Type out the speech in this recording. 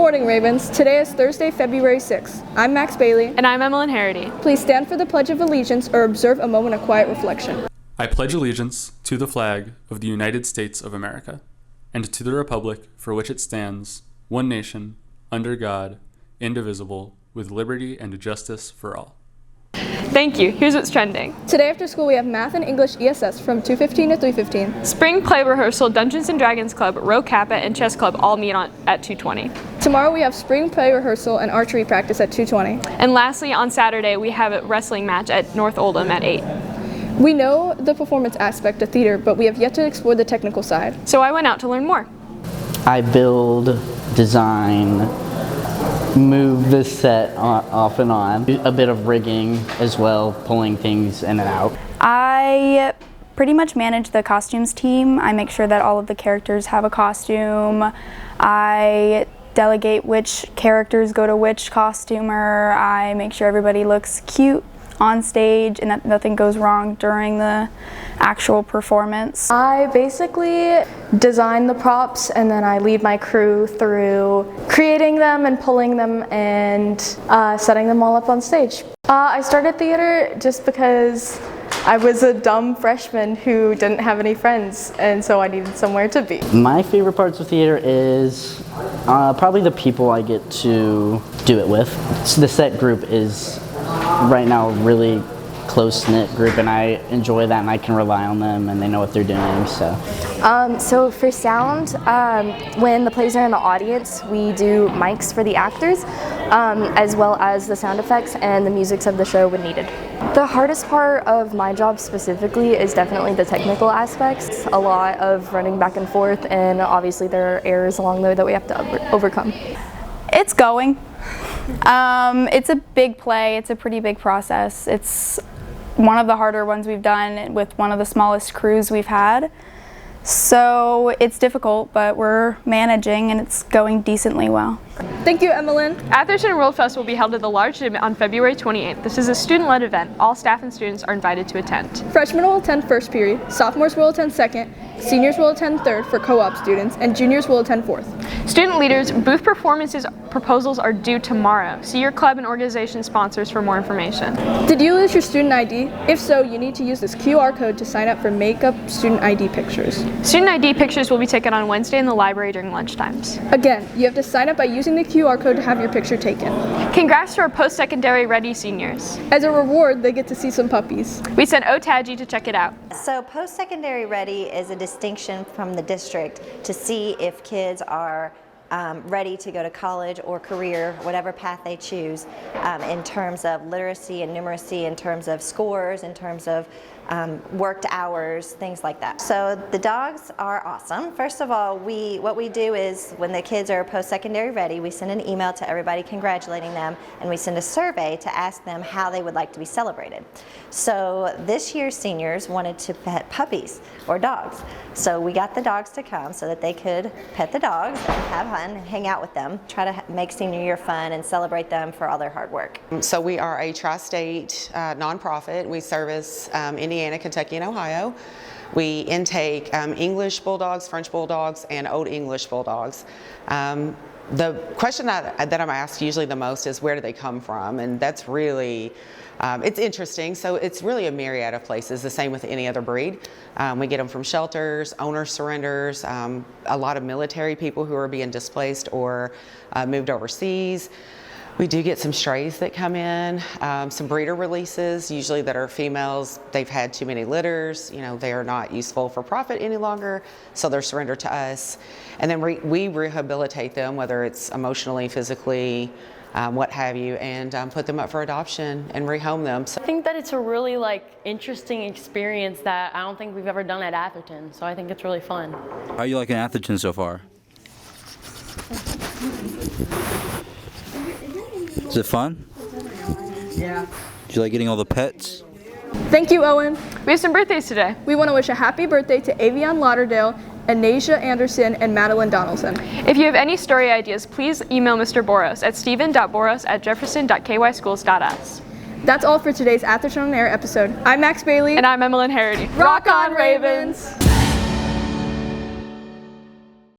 morning, Ravens. Today is Thursday, February 6th. I'm Max Bailey. And I'm Emmeline Harity. Please stand for the Pledge of Allegiance or observe a moment of quiet reflection. I pledge allegiance to the flag of the United States of America, and to the republic for which it stands, one nation, under God, indivisible, with liberty and justice for all. Thank you. Here's what's trending. Today after school we have Math and English ESS from 2:15 to 3:15. Spring play rehearsal, Dungeons & Dragons Club, Row Kappa, and Chess Club all meet at 2:20. Tomorrow we have spring play rehearsal and archery practice at 2:20. And lastly, on Saturday, we have a wrestling match at North Oldham at 8. We know the performance aspect of theater, but we have yet to explore the technical side. So I went out to learn more. I build, design, move the set off and on. A bit of rigging as well, pulling things in and out. I pretty much manage the costumes team. I make sure that all of the characters have a costume. I delegate which characters go to which costumer. I make sure everybody looks cute on stage and that nothing goes wrong during the actual performance. I basically design the props and then I lead my crew through creating them and pulling them and setting them all up on stage. I started theater just because I was a dumb freshman who didn't have any friends, and so I needed somewhere to be. My favorite parts of theater is probably the people I get to do it with. The set group is right now a really close-knit group, and I enjoy that, and I can rely on them and they know what they're doing. So for sound, when the plays are in the audience, we do mics for the actors, as well as the sound effects and the musics of the show when needed. The hardest part of my job specifically is definitely the technical aspects. A lot of running back and forth, and obviously there are errors along the way that we have to overcome. It's going. It's a big play. It's a pretty big process. It's one of the harder ones we've done with one of the smallest crews we've had. So it's difficult, but we're managing and it's going decently well. Thank you, Emmeline. Atherton World Fest will be held at the Large Gym on February 28th. This is a student-led event. All staff and students are invited to attend. Freshmen will attend first period, sophomores will attend second, seniors will attend third for co-op students, and juniors will attend fourth. Student leaders, booth performances proposals are due tomorrow. See your club and organization sponsors for more information. Did you lose your student ID? If so, you need to use this QR code to sign up for Makeup Student ID Pictures. Student ID pictures will be taken on Wednesday in the library during lunchtimes. Again, you have to sign up by using the QR code to have your picture taken. Congrats to our post-secondary ready seniors. As a reward, they get to see some puppies. We sent OTAGI to check it out. So post-secondary ready is a distinction from the district to see if kids are ready to go to college or career, whatever path they choose, in terms of literacy and numeracy, in terms of scores, in terms of worked hours, things like that. So the dogs are awesome. First of all, what we do is when the kids are post-secondary ready, we send an email to everybody congratulating them, and we send a survey to ask them how they would like to be celebrated. So this year's seniors wanted to pet puppies or dogs. So we got the dogs to come so that they could pet the dogs and have fun and hang out with them, try to make senior year fun and celebrate them for all their hard work. So we are a tri-state nonprofit. We service Indiana, Kentucky, and Ohio. We intake English Bulldogs, French Bulldogs, and Old English Bulldogs. The question that I'm asked usually the most is where do they come from, and that's really it's interesting. So it's really a myriad of places, the same with any other breed. We get them from shelters, owner surrenders, a lot of military people who are being displaced or moved overseas. We do get some strays that come in, some breeder releases, usually that are females. They've had too many litters, they are not useful for profit any longer, so they're surrendered to us. And then we rehabilitate them, whether it's emotionally, physically, what have you, and put them up for adoption and rehome them. I think that it's a really interesting experience that I don't think we've ever done at Atherton, so I think it's really fun. How are you liking Atherton so far? Is it fun? Yeah. Do you like getting all the pets? Thank you, Owen. We have some birthdays today. We want to wish a happy birthday to Avion Lauderdale, Anasia Anderson, and Madeline Donaldson. If you have any story ideas, please email Mr. Boros at steven.boros@jefferson.kyschools.us. That's all for today's Atherton on Air episode. I'm Max Bailey. And I'm Emmeline Harity. Rock on, Ravens!